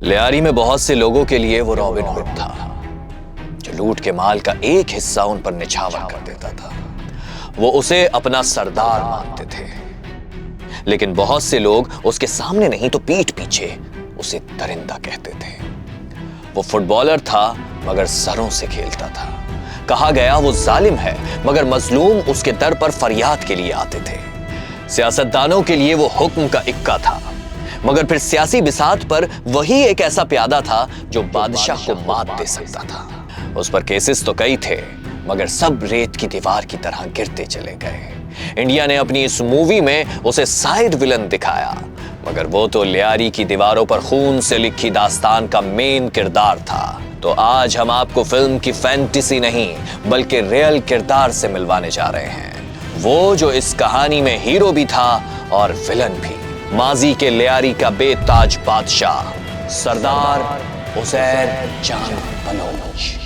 लियारी में बहुत से लोगों के लिए वो रॉबिन हुड था, जो लूट के माल का एक हिस्सा उन पर निछावर कर देता था। वो उसे अपना सरदार मानते थे, लेकिन बहुत से लोग उसके सामने नहीं तो पीठ पीछे उसे दरिंदा कहते थे। वो फुटबॉलर था मगर सरों से खेलता था। कहा गया वो जालिम है मगर मजलूम उसके दर पर फरियाद के लिए आते थे। सियासतदानों के लिए वो हुक्म का इक्का था, मगर फिर सियासी बिसात पर वही एक ऐसा प्यादा था जो बादशाह को मात दे सकता था। उस पर केसेस तो कई थे, मगर सब रेत की दीवार की तरह गिरते चले गए। इंडिया ने अपनी इस मूवी में उसे साइड विलन दिखाया, मगर वो तो लियारी की दीवारों पर खून से लिखी दास्तान का मेन किरदार था। तो आज हम आपको फिल्म की फैंटेसी नहीं बल्कि रियल किरदार से मिलवाने जा रहे हैं। वो जो इस कहानी में हीरो भी था और विलन भी, माजी के लियारी का बेताज बादशाह सरदार उज़ैर जान बलोच।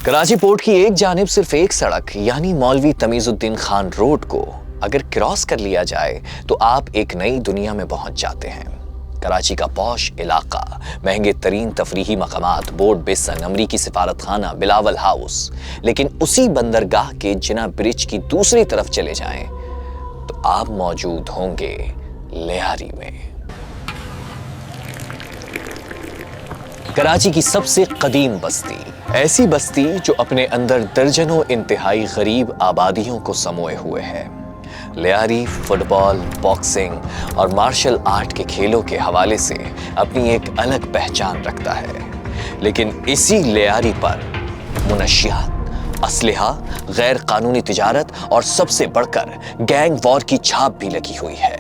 कराची पोर्ट की एक जानिब सिर्फ एक सड़क यानी मौलवी तमीजुद्दीन खान रोड को अगर क्रॉस कर लिया जाए तो आप एक नई दुनिया में पहुंच जाते हैं। कराची का पॉश इलाका, महंगे तरीन तफरीही मकामात, बोर्ड बेसन, अमरीकी सिफारत खाना, बिलावल हाउस। लेकिन उसी बंदरगाह के जिना ब्रिज की दूसरी तरफ चले जाएं तो आप मौजूद होंगे लियारी में। कराची की सबसे कदीम बस्ती, ऐसी बस्ती जो अपने अंदर दर्जनों इंतहाई गरीब आबादियों को समोए हुए है। लियारी फुटबॉल, बॉक्सिंग और मार्शल आर्ट के खेलों के हवाले से अपनी एक अलग पहचान रखता है। लेकिन इसी लियारी पर मुनशियात, असलहा, गैर कानूनी तिजारत और सबसे बढ़कर गैंग वॉर की छाप भी लगी हुई है,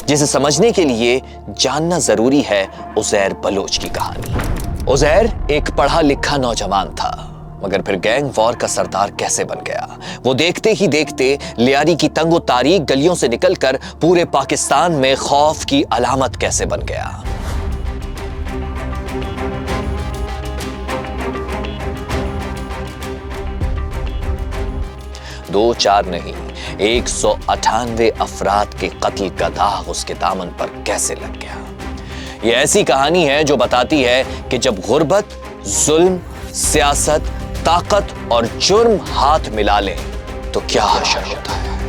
जिसे समझने के लिए जानना जरूरी है उज़ैर बलोच की कहानी। उज़ैर एक पढ़ा लिखा नौजवान था, मगर फिर गैंग वॉर का सरदार कैसे बन गया, वो देखते ही देखते लियारी की तंगो तारीख गलियों से निकलकर पूरे पाकिस्तान में खौफ की अलामत कैसे बन गया। दो चार नहीं, 198 अफराद के कत्ल का दाग उसके दामन पर कैसे लग गया। ये ऐसी कहानी है जो बताती है कि जब गुर्बत, जुल्म, सियासत, ताकत और जुर्म हाथ मिला लें तो क्या हशर होता है।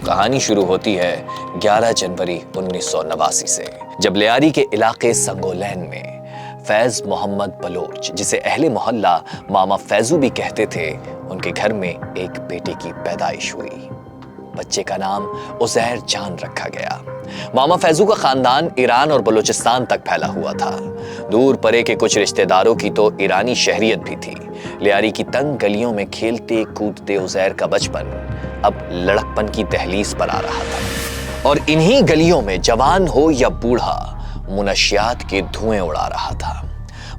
कहानी शुरू होती है 11 जनवरी 1989 से, जब लियारी के इलाके संगोलैन में फैज मोहम्मद बलोच, जिसे अहले मोहल्ला मामा फैजू भी कहते थे, उनके घर में एक बेटे की पैदाइश हुई। बच्चे का नाम उज़ैर जान रखा गया। मामा फैजू का खानदान ईरान और बलूचिस्तान तक फैला हुआ था। दूर परे के कुछ रिश्तेदारों की तो ईरानी शहरियत भी थी। लियारी की तंग गलियों में खेलते कूदते उज़ैर का बचपन अब लड़कपन की दहलीज पर आ रहा था, और इन्हीं गलियों में जवान हो या बूढ़ा मुनशियात के धुएं उड़ा रहा था।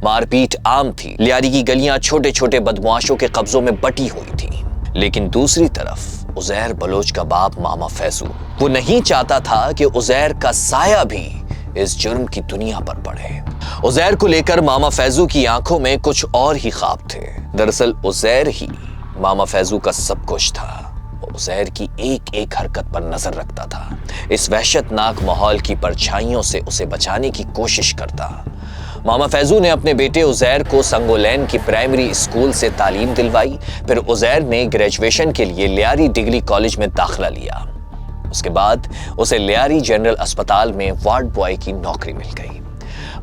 मारपीट आम थी। लियारी की गलियां छोटे छोटे बदमाशों के कब्जों में बटी हुई थी। लेकिन दूसरी तरफ उज़ैर बलोच का बाप मामा फैजू, वो नहीं चाहता था कि उज़ैर का साया भी इस जुर्म की दुनिया पर पड़े। उज़ैर को लेकर मामा फैजू की आंखों में कुछ और ही ख्वाब थे। दरअसल उज़ैर ही मामा फैजू का सब कुछ था। वो उज़ैर की एक एक हरकत पर नजर रखता था, इस वहशतनाक माहौल की परछाइयों से उसे बचाने की कोशिश करता। मामा फैजू ने अपने बेटे उज़ैर को संगोलैन की प्राइमरी स्कूल से तालीम दिलवाई। फिर उज़ैर ने ग्रेजुएशन के लिए लियारी डिग्री कॉलेज में दाखिला लिया। उसके बाद उसे लियारी जनरल अस्पताल में वार्ड बॉय की नौकरी मिल गई।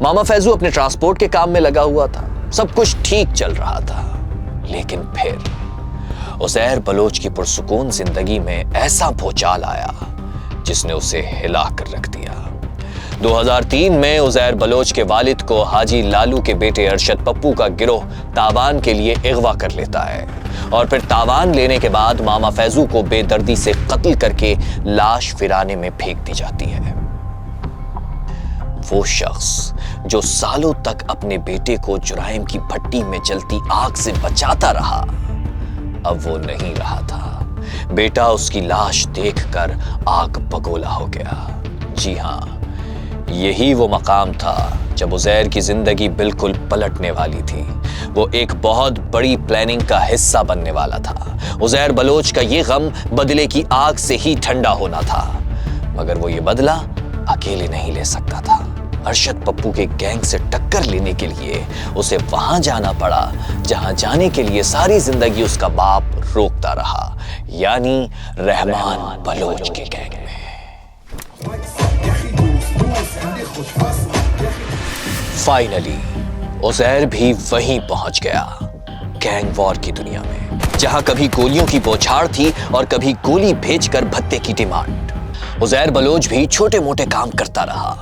मामा फैजू अपने ट्रांसपोर्ट के काम में लगा हुआ था। सब कुछ ठीक चल रहा था, लेकिन फिर उज़ैर बलोच की पुरसुकून जिंदगी में ऐसा भूचाल आया जिसने उसे हिला कर रख दिया। 2003 में उज़ैर बलोच के वालिद को हाजी लालू के बेटे अरशद पप्पू का गिरोह तावान के लिए अगवा कर लेता है, और फिर तावान लेने के बाद मामा फैजू को बेदर्दी से कत्ल करके लाश फिराने में फेंक दी जाती है। वो शख्स जो सालों तक अपने बेटे को जुराइम की भट्टी में जलती आग से बचाता रहा, अब वो नहीं रहा था। बेटा उसकी लाश देखकर आग बगोला हो गया। जी हाँ, यही वो मकाम था जब उज़ैर की जिंदगी बिल्कुल पलटने वाली थी। وہ ایک بہت بڑی پلاننگ کا حصہ بننے والا تھا۔ عزیر بلوچ کا یہ غم بدلے کی آگ سے ہی ٹھنڈا ہونا تھا، مگر وہ یہ بدلہ اکیلے نہیں لے سکتا تھا۔ ارشد پپو کے گینگ سے ٹکر لینے کے لیے اسے وہاں جانا پڑا جہاں جانے کے لیے ساری زندگی اس کا باپ روکتا رہا، یعنی رحمان بلوچ کے گینگ میں۔ فائنلی عزیر بھی وہیں پہنچ گیا، گینگ وار کی دنیا میں، جہاں کبھی گولیوں کی بوچھاڑ تھی اور کبھی گولی بھیج کر بھتے کی ڈیمانڈ۔ عزیر بلوچ بھی چھوٹے موٹے کام کرتا رہا،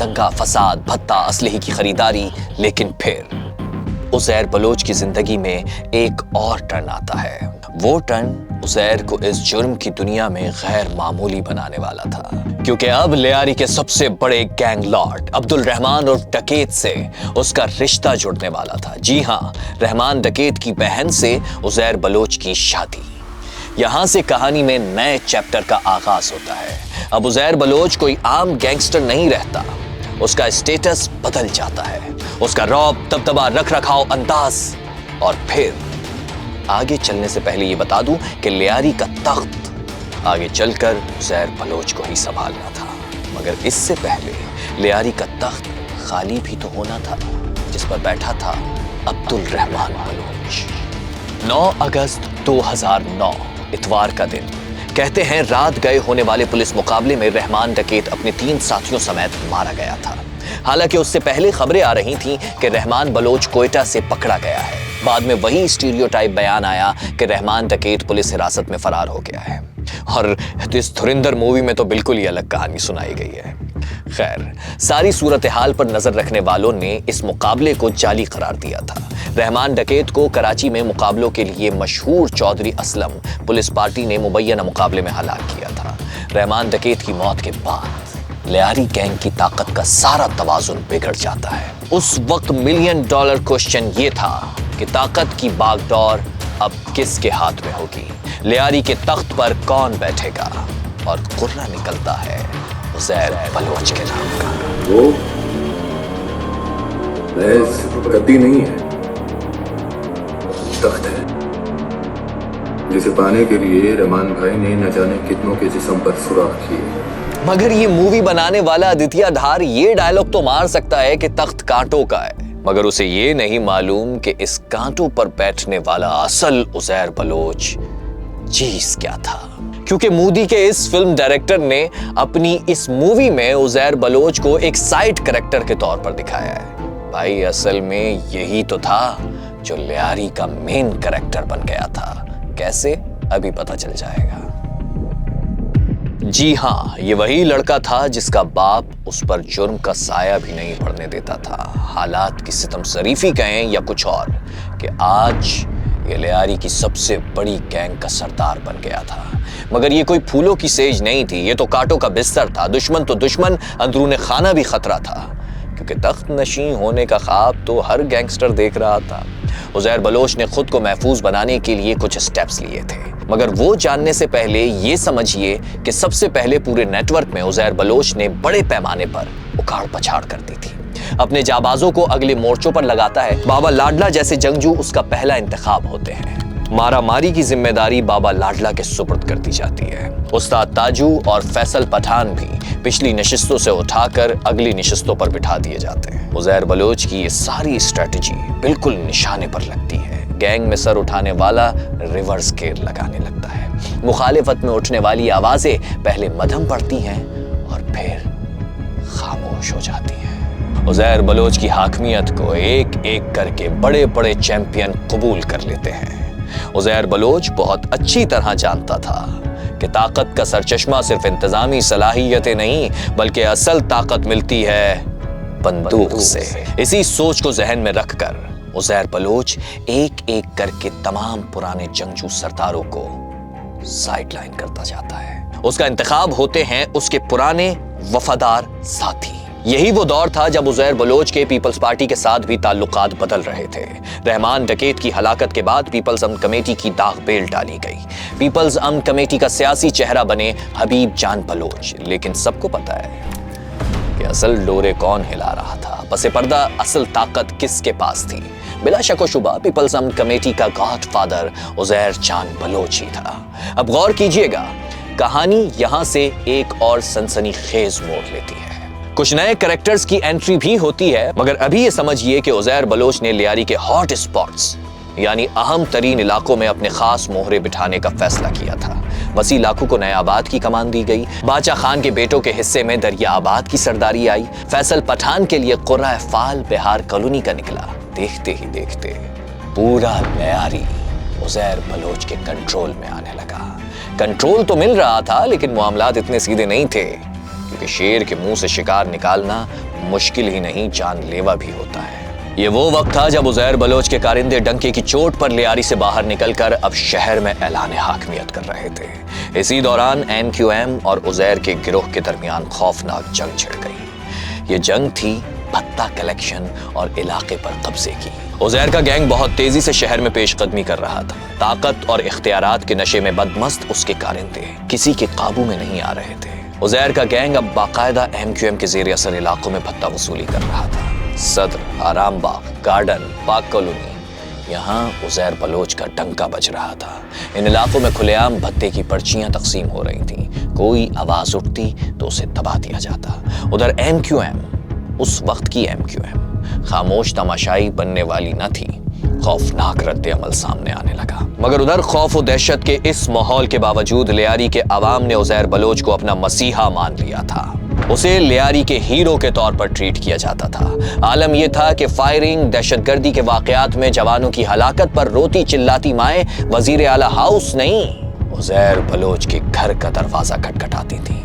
دنگا فساد، بھتہ، اسلحے کی خریداری، لیکن پھر عزیر بلوچ کی زندگی میں ایک اور ٹرن آتا ہے۔ وہ ٹرن عزیر کو اس جرم کی دنیا میں غیر معمولی بنانے والا تھا، کیونکہ اب لیاری کے سب سے بڑے گینگ لارڈ عبد الرحمان عرف ڈکیت سے اس کا رشتہ جڑنے والا تھا۔ جی ہاں، رحمان ڈکیت کی بہن سے عزیر بلوچ کی شادی۔ یہاں سے کہانی میں نئے چیپٹر کا آغاز ہوتا ہے۔ اب عزیر بلوچ کوئی عام گینگسٹر نہیں رہتا، اس کا اسٹیٹس بدل جاتا ہے، اس کا رعب، دبدبا، رکھ رکھاؤ، انداز۔ اور پھر آگے چلنے سے پہلے یہ بتا دوں کہ لیاری کا تخت آگے چل کر عزیر بلوچ کو ہی سنبھالنا تھا، مگر اس سے پہلے لیاری کا تخت خالی بھی تو ہونا تھا، جس پر بیٹھا تھا عبد الرحمان بلوچ۔ 9 اگست 2009 اتوار کا دن، کہتے ہیں رات گئے ہونے والے پولیس مقابلے میں رحمان ڈکیت اپنے 3 ساتھیوں سمیت مارا گیا تھا۔ حالانکہ اس سے پہلے خبریں آ رہی تھیں کہ رحمان بلوچ کوئٹہ سے پکڑا گیا ہے۔ بعد میں وہی اسٹیریوٹائپ بیان آیا کہ رحمان ڈکیت پولیس حراست میں فرار ہو گیا ہے، اور اس دھرندر مووی میں تو بالکل ہی الگ کہانی سنائی گئی ہے۔ خیر، ساری صورتحال پر نظر رکھنے والوں نے اس مقابلے کو جعلی قرار دیا تھا۔ رحمان ڈکیت کو کراچی میں مقابلوں کے لیے مشہور چودھری اسلم پولیس پارٹی نے مبینہ مقابلے میں ہلاک کیا تھا۔ رحمان ڈکیت کی موت کے بعد لیاری گینگ کی طاقت کا سارا توازن بگڑ جاتا ہے۔ اس وقت $1 ملین کوشچن یہ تھا کہ طاقت کی باغ ڈور اب کس کے ہاتھ میں ہوگی، لیاری کے تخت پر کون بیٹھے گا، اور قرہ نکلتا ہے عزیر بلوچ کے نام کا۔ وہ محض گدی نہیں ہے، تخت ہے، جسے پانے کے لیے رحمان بھائی نے نہ جانے کتنوں کے جسم پر سوراخ کیے۔ مگر یہ مووی بنانے والا آدتیہ دھار یہ ڈائلاگ تو مار سکتا ہے کہ تخت کانٹوں کا ہے، مگر اسے یہ نہیں معلوم کہ اس کانٹوں پر بیٹھنے والا اصل عزیر بلوچ چیز کیا تھا۔ کیونکہ مودی کے اس فلم ڈائریکٹر نے اپنی اس مووی میں عزیر بلوچ کو ایک سائیڈ کریکٹر کے طور پر دکھایا ہے۔ بھائی اصل میں یہی تو تھا جو لیاری کا مین کریکٹر بن گیا تھا۔ کیسے؟ ابھی پتہ چل جائے گا۔ جی ہاں، یہ وہی لڑکا تھا جس کا باپ اس پر جرم کا سایہ بھی نہیں پڑنے دیتا تھا۔ حالات کی ستم سریفی کہیں یا کچھ اور، کہ آج یہ لیاری کی سب سے بڑی گینگ کا سردار بن گیا تھا۔ مگر یہ کوئی پھولوں کی سیج نہیں تھی، یہ تو کانٹوں کا بستر تھا۔ دشمن تو دشمن، اندرون خانہ بھی خطرہ تھا، کیونکہ تخت نشین ہونے کا خواب تو ہر گینگسٹر دیکھ رہا تھا۔ عزیر بلوچ نے خود کو محفوظ بنانے کے لیے کچھ سٹیپس لیے تھے، مگر وہ جاننے سے پہلے یہ سمجھیے کہ سب سے پہلے پورے نیٹ ورک میں عزیر بلوچ نے بڑے پیمانے پر اکھاڑ پچھاڑ کر دی تھی۔ اپنے جابازوں کو اگلے مورچوں پر لگاتا ہے۔ بابا لاڈلا جیسے جنگجو اس کا پہلا انتخاب ہوتے ہیں۔ مارا ماری کی ذمہ داری بابا لاڈلا کے سپرد کر دی جاتی ہے۔ استاد تاجو اور فیصل پٹھان بھی پچھلی نشستوں سے اٹھا کر اگلی نشستوں پر بٹھا دیے جاتے ہیں۔ عزیر بلوچ کی یہ ساری اسٹریٹجی بالکل نشانے پر لگتی ہے۔ گینگ میں سر اٹھانے والا ریورس گیئر لگانے لگتا ہے۔ مخالفت میں اٹھنے والی آوازیں پہلے مدھم پڑتی ہیں اور پھر خاموش ہو جاتی ہیں۔ عزیر بلوچ کی حاکمیت کو ایک ایک کر کے بڑے بڑے چیمپئن قبول کر لیتے ہیں۔ عزیر بلوچ بہت اچھی طرح جانتا تھا کہ طاقت کا سرچشمہ صرف انتظامی صلاحیتیں نہیں، بلکہ اصل طاقت ملتی ہے بندوق سے۔ اسی سوچ کو ذہن میں رکھ کر عزیر بلوچ ایک ایک کر کے تمام پرانے جنگجو سرداروں کو سائیڈ لائن کرتا جاتا ہے۔ اس کا انتخاب ہوتے ہیں اس کے پرانے وفادار ساتھی۔ یہی وہ دور تھا جب عزیر بلوچ کے پیپلز پارٹی کے ساتھ بھی تعلقات بدل رہے تھے۔ رحمان ڈکیت کی ہلاکت کے بعد پیپلز امن کمیٹی کی داغ بیل ڈالی گئی۔ پیپلز امن کمیٹی کا سیاسی چہرہ بنے حبیب جان بلوچ، لیکن سب کو پتا ہے کہ اصل ڈورے کون ہلا رہا تھا۔ पस पर्दा असल ताकत किसके पास थी? बिला शक व शुबा पीपल्स अमन कमेटी का गॉडफादर उजैर जान बलोच ही था। अब गौर कीजिएगा, कहानी यहां से एक और सनसनीखेज मोड़ लेती है। कुछ नए कैरेक्टर्स की एंट्री भी होती है, मगर अभी ये समझिए कि उजैर बलोच ने लियारी के हॉट स्पॉट्स यानी अहम तरीन इलाकों में अपने खास मोहरे बिठाने का फैसला किया था। वसी लाखू को नया आबाद की कमान दी गई, बादशाह खान के बेटों के हिस्से में दरिया आबाद की सरदारी आई, फैसल पठान के लिए कुर्रा फाल बिहार कॉलोनी का निकला। देखते ही देखते पूरा लियारी उजैर बलोच के कंट्रोल में आने लगा। कंट्रोल तो मिल रहा था, लेकिन मामलात इतने सीधे नहीं थे, क्योंकि शेर के मुंह से शिकार निकालना मुश्किल ही नहीं, जानलेवा भी होता है। ये वो वक्त था जब उजैर बलोच के कारिंदे डंके की चोट पर लियारी से बाहर निकलकर अब शहर में ऐलान हाकमियत कर रहे थे। इसी दौरान MQM और उजैर के गिरोह के दरमियान खौफनाक जंग छिड़ गई। ये जंग थी भत्ता कलेक्शन और इलाके पर कब्जे की। उजैर का गैंग बहुत तेजी से शहर में पेशकदमी कर रहा था। ताकत और इख्तियारात के नशे में बदमस्त उसके कारिंदे किसी के काबू में नहीं आ रहे थे। उजैर का गैंग अब बाकायदा MQM के जेर असर इलाकों में भत्ता वसूली कर रहा था। सदर, आरामबाग, गार्डन, पाक कॉलोनी, यहाँ उजैर बलोच का डंका बज रहा था। इन इलाकों में खुलेआम भत्ते की पर्चियां तकसीम हो रही थीं। कोई आवाज उठती तो उसे दबा दिया जाता। उधर MQM, उस वक्त की MQM, खामोश तमाशाई बनने वाली न थी। खौफनाक रद्द अमल सामने आने लगा। मगर उधर खौफ और दहशत के इस माहौल के बावजूद लियारी के अवाम ने उजैर बलोच को अपना मसीहा मान लिया था। उसे लियारी के हीरो के तौर पर ट्रीट किया जाता था। आलम यह था कि फायरिंग, दहशतगर्दी के वाकयात में जवानों की हलाकत पर रोती चिल्लाती माएं वजीर आला हाउस नहीं, उजैर बलोच के घर का दरवाजा खटखटाती थी।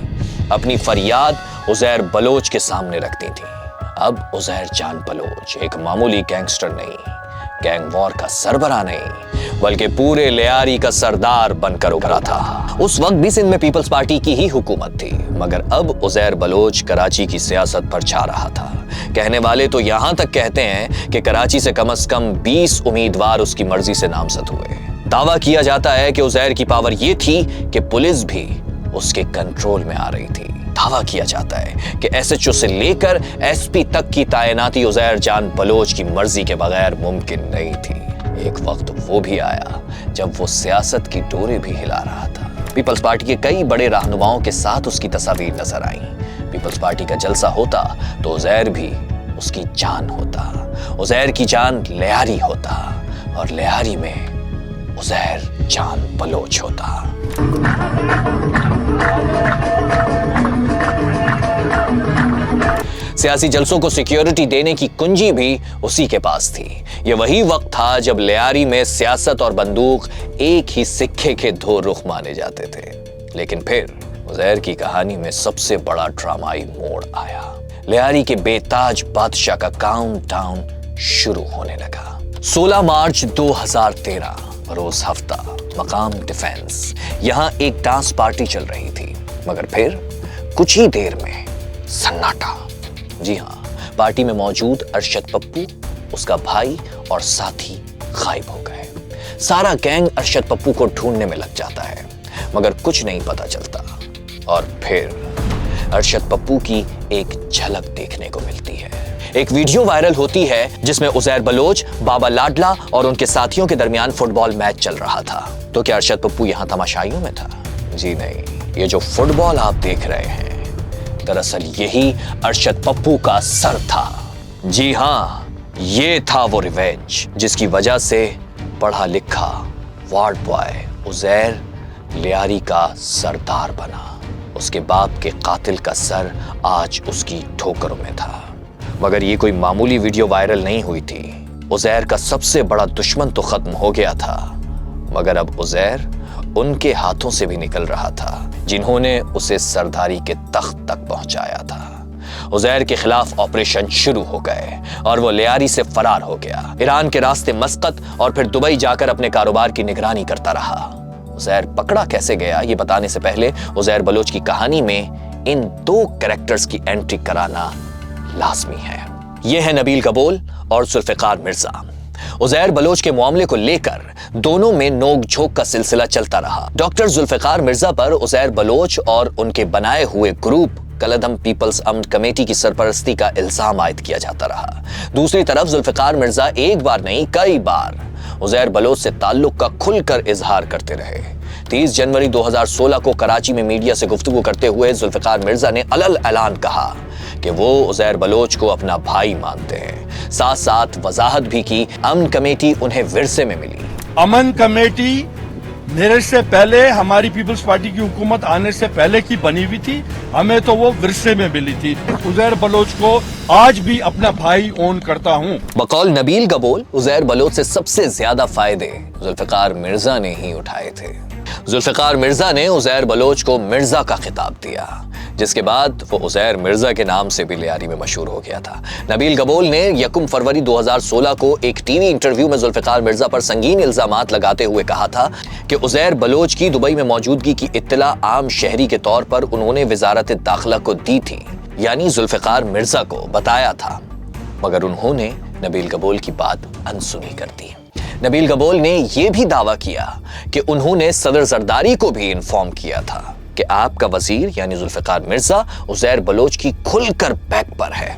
अपनी फरियाद उजैर बलोच के सामने रखती थी। अब उजैर जान बलोच एक मामूली गैंगस्टर नहीं, गैंग वॉर का सरबरा नहीं, बल्कि पूरे लियारी का सरदार बनकर उभरा था। उस वक्त भी सिंध में पीपल्स पार्टी की ही हुकूमत थी, मगर अब उजैर बलोच कराची की सियासत पर छा रहा था। कहने वाले तो यहां तक कहते हैं कि कराची से कम 20 उम्मीदवार उसकी मर्जी से नामजद हुए। दावा किया जाता है कि उजैर की पावर यह थी कि पुलिस भी उसके कंट्रोल में आ रही थी। दावा किया जाता है कि SHO से लेकर SP तक की तैनाती उजैर जान बलोच की मर्जी के बगैर मुमकिन नहीं थी। एक वक्त वो भी आया जब वो सियासत की डोरे भी हिला रहा था। पीपल्स पार्टी के कई बड़े रहनुमाओं के साथ उसकी तस्वीर नजर आई। पीपल्स पार्टी का जलसा होता तो उजैर भी उसकी जान होता। उजैर की जान लियारी होता और लियारी में उजैर जान बलोच होता। सियासी जलसों को सिक्योरिटी देने की कुंजी भी उसी के पास थी। यह वही वक्त था जब लियारी में सियासत और बंदूक एक ही सिक्के के दो रुख माने जाते थे। लेकिन फिर उजैर की कहानी में सबसे बड़ा ड्रामाई मोड़ आया। लियारी के बेताज बादशाह का काउंटडाउन शुरू होने लगा। 16 मार्च 2013, रोज हफ्ता, मकाम डिफेंस। यहां एक डांस पार्टी चल रही थी, मगर फिर कुछ ही देर में सन्नाटा। जी हां, पार्टी में मौजूद अरशद पप्पू, उसका भाई और साथी गायब हो गए। सारा गैंग अरशद पप्पू को ढूंढने में लग जाता है, मगर कुछ नहीं पता चलता। और फिर अरशद पप्पू की एक झलक देखने को मिलती है। एक वीडियो वायरल होती है जिसमें उजैर बलोच, बाबा लाडला और उनके साथियों के दरमियान फुटबॉल मैच चल रहा था। तो क्या अरशद पप्पू यहां तमाशाइयों में था? जी नहीं, ये जो फुटबॉल आप देख रहे हैं, दरअसल यही अरशद पप्पू का सर था। जी हां, ये था वो रिवेंज जिसकी वजह से पढ़ा लिखा वार्ड बॉय उजैर लियारी का सरदार बना। उसके बाप के कातिल का सर आज उसकी ठोकरों में था। मगर ये कोई मामूली वीडियो वायरल नहीं हुई थी। उजैर का सबसे बड़ा दुश्मन तो खत्म हो गया था, मगर अब उजैर उनके हाथों से भी निकल रहा था जिन्होंने उसे सरदारी के तख्त तक पहुंचाया था। उजैर के खिलाफ ऑपरेशन शुरू हो गए और वो लियारी से फरार हो गया। ईरान के रास्ते मस्कत और फिर दुबई जाकर अपने कारोबार की निगरानी करता रहा। उजैर पकड़ा कैसे गया ये बताने से पहले उजैर बलोच की कहानी में इन दो कैरेक्टर्स की एंट्री कराना लाजमी है। ये है नबील कबोल और जुल्फिकार मिर्जा। उजैर बलोच के मामले को लेकर दोनों में नोक-झोंक का सिलसिला चलता रहा। डॉक्टर जुल्फिकार मिर्जा पर उजैर बलोच और उनके बनाए हुए ग्रुप कलअदम पीपल्स अमन कमेटी की सरपरस्ती का इल्जाम आयद किया जाता रहा। दूसरी तरफ जुल्फिकार मिर्जा एक बार नहीं कई बार उज़ैर बलोच से ताल्लुक का खुलकर इजहार करते रहे। 30 जनवरी 2016 को कराची में मीडिया से गुफ्तगू करते हुए जुल्फिकार मिर्जा ने अलल ऐलान कहा कि वो उज़ैर बलोच को अपना भाई मानते हैं। साथ साथ वजाहत भी की अमन कमेटी उन्हें विरसे में मिली। अमन कमेटी मेरे से पहले, हमारी पीपल्स पार्टी की हुकूमत आने से पहले की बनी हुई थी, हमें तो वो विरसे में मिली थी। उज़ैर बलोच को आज भी अपना भाई ओन करता हूँ। बकौल नबील गबोल, उज़ैर बलोच से सबसे ज्यादा फायदे जुल्फिकार मिर्जा ने ही उठाए थे। जुल्फिकार मिर्जा ने उज़ैर बलोच को मिर्जा का खिताब दिया, जिसके बाद वो उज़ैर मिर्जा के नाम से भी लियारी में मशहूर हो गया था। नबील गबोल ने 1 फरवरी 2016 को एक टीवी इंटरव्यू में जुल्फिकार मिर्जा पर संगीन इल्जामात लगाते हुए कहा था कि उज़ैर बलोच की दुबई में मौजूदगी की इत्तला आम शहरी के तौर पर उन्होंने वजारत दाखिला को दी थी, यानी जुल्फिकार मिर्जा को बताया था, मगर उन्होंने नबील गबोल की बात अनसुनी कर दी। नबील गबोल ने यह भी दावा किया कि उन्होंने सदर जरदारी को भी इन्फॉर्म किया था कि आपका वजीर यानी जुल्फिकार मिर्जा उज़ैर बलोच की खुलकर बैक पर है।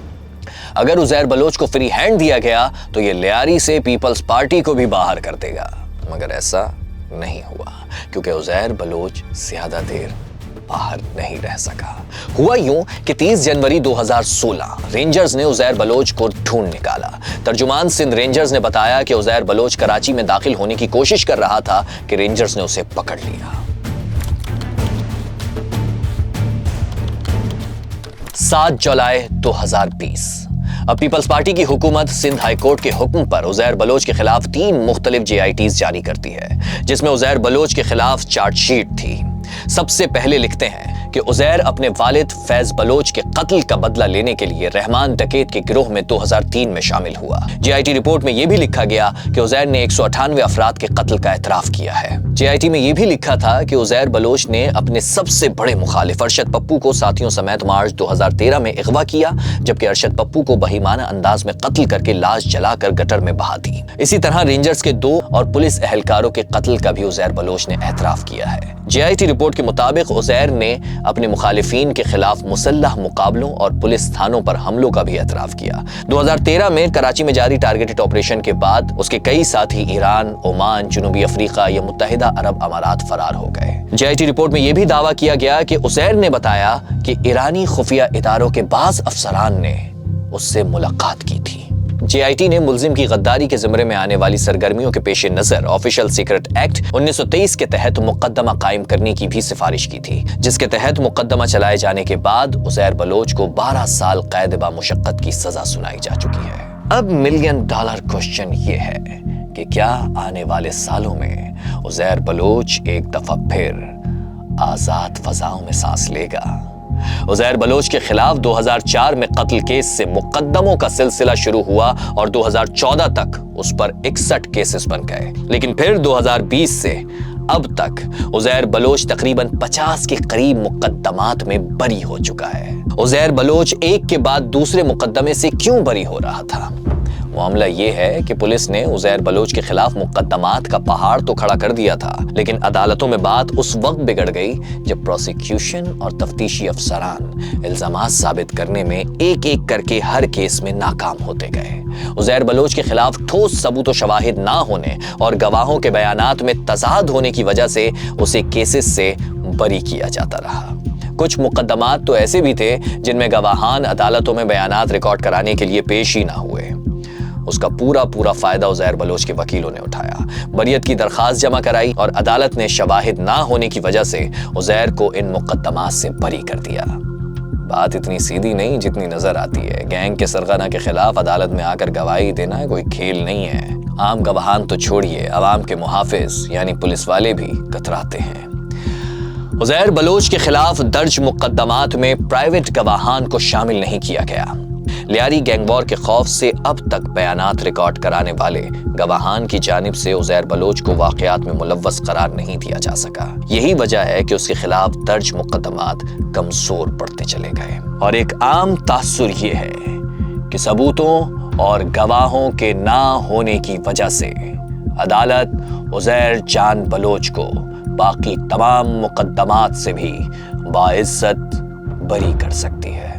अगर उज़ैर बलोच को फ्री हैंड दिया गया तो ये लियारी से पीपल्स पार्टी को भी बाहर कर देगा, मगर ऐसा नहीं हुआ क्योंकि उज़ैर बलोच ज्यादा देर बाहर नहीं रह सका। हुआ यूं कि 30 जनवरी 2016 रेंजर्स ने उज़ैर बलोच को ढूंढ निकाला। तर्जुमान सिंध रेंजर्स ने बताया कि उज़ैर बलोच कराची में दाखिल होने की कोशिश कर रहा था कि रेंजर्स ने उसे पकड़ लिया। 7 जुलाई 2020 अब पीपल्स पार्टी की हुकूमत सिंध हाई कोर्ट के हुक्म पर उज़ैर बलोच के खिलाफ 3 मुख्तलिफ JITs जारी करती है, जिसमें उज़ैर बलोच के खिलाफ चार्जशीट थी। सबसे पहले लिखते हैं कि उज़ैर अपने वालिद फैज बलोच के कत्ल का बदला लेने के लिए रहमान डकैत के गिरोह में 2003 में शामिल हुआ। JIT रिपोर्ट में यह भी लिखा गया कि उज़ैर ने 198 अफराद के कत्ल का एतराफ किया है। JIT में यह भी लिखा था कि उज़ैर बलोच ने अपने सबसे बड़े मुखालिफ अरशद पप्पू को साथियों समेत मार्च 2013 में अगवा किया, जबकि अरशद पप्पू को बहीमाना अंदाज में कत्ल करके लाश जलाकर गटर में बहा दी। इसी तरह रेंजर्स के 2 और पुलिस एहलकारों के कत्ल का भी उज़ैर बलोच ने एतराफ किया है। JIT रिपोर्ट के मुताबिक उज़ैर ने अपने मुखालिफिन के खिलाफ मुसल्लह मुकाबलों और पुलिस थानों पर हमलों का भी एतराफ किया। 2013 में कराची में जारी टारगेटेड ऑपरेशन के बाद उसके कई साथी ईरान, ओमान, जनूबी अफ्रीका या मुत्तहिदा अरब अमारात फरार हो गए। JIT रिपोर्ट में यह भी दावा किया गया कि उज़ैर ने बताया कि ईरानी खुफिया इदारों के बाज़ अफसरान ने उससे मुलाकात की थी। JIT ने मुल्जिम की गद्दारी के ज़िम्मे में आने वाली सरगर्मियों के पेश नज़र ऑफिशियल सीक्रेट एक्ट 1923 के तहत मुकदमा कायम करने की भी सिफारिश की थी, जिसके तहत मुकदमा चलाए जाने के बाद उज़ैर बलोच को 12 साल कैद बा मुशक्कत की सजा सुनाई जा चुकी है। अब $1 मिलियन क्वेश्चन ये है कि क्या आने वाले सालों में उज़ैर बलोच एक दफा फिर आजाद फजाओं में सांस लेगा? उज़ैर बलोच के खिलाफ 2004 में कत्ल केस से मुकदमों का सिलसिला शुरू हुआ और 2014 तक उस पर 61 केसेस बन गए, लेकिन फिर 2020 से अब तक उज़ैर बलोच तकरीबन 50 के करीब मुकदमात में बरी हो चुका है। उज़ैर बलोच एक के बाद दूसरे मुकदमे से क्यों बरी हो रहा था? मामला ये है कि पुलिस ने उज़ैर बलोच के खिलाफ मुकदमात का पहाड़ तो खड़ा कर दिया था, लेकिन अदालतों में बात उस वक्त बिगड़ गई जब प्रोसिक्यूशन और तफ्तीशी अफसरान इल्जामात साबित करने में एक एक करके हर केस में नाकाम होते गए। उज़ैर बलोच के खिलाफ ठोस सबूत व शवाहिद ना होने और गवाहों के बयानात में तज़ाद होने की वजह से उसे केसेस से बरी किया जाता रहा। कुछ मुकदमात तो ऐसे भी थे जिनमें गवाहान अदालतों में बयानात रिकॉर्ड कराने के लिए पेश ही ना हुए। उसका पूरा फायदा उज़ैर बलोच के वकीलों ने उठाया, बरियत की दरखास्त जमा कराई और अदालत ने शवाहिद ना होने की वजह से उज़ैर को इन मुकदमात से बरी कर दिया। बात इतनी सीधी नहीं जितनी नजर आती है। गैंग के सरगना के खिलाफ अदालत में आकर गवाही देना कोई खेल नहीं है। आम गवाहान तो छोड़िए, अवाम के मुहाफिज यानी पुलिस वाले भी कतराते हैं। उज़ैर बलोच के खिलाफ दर्ज मुकदमात में प्राइवेट गवाहान को शामिल नहीं किया गया। लियारी गैंगवॉर के खौफ से अब तक बयानात रिकॉर्ड कराने वाले गवाहान की जानिब से उज़ैर बलोच को वाक़यात में मुलव्वस करार नहीं दिया जा सका। यही वजह है कि उसके खिलाफ दर्ज मुकदमात कमजोर पड़ते चले गए। और एक आम तासुर ये है कि सबूतों और गवाहों के ना होने की वजह से अदालत उज़ैर जान बलोच को बाकी तमाम मुकदमात से भी बाइज्जत بری کر سکتی ہے۔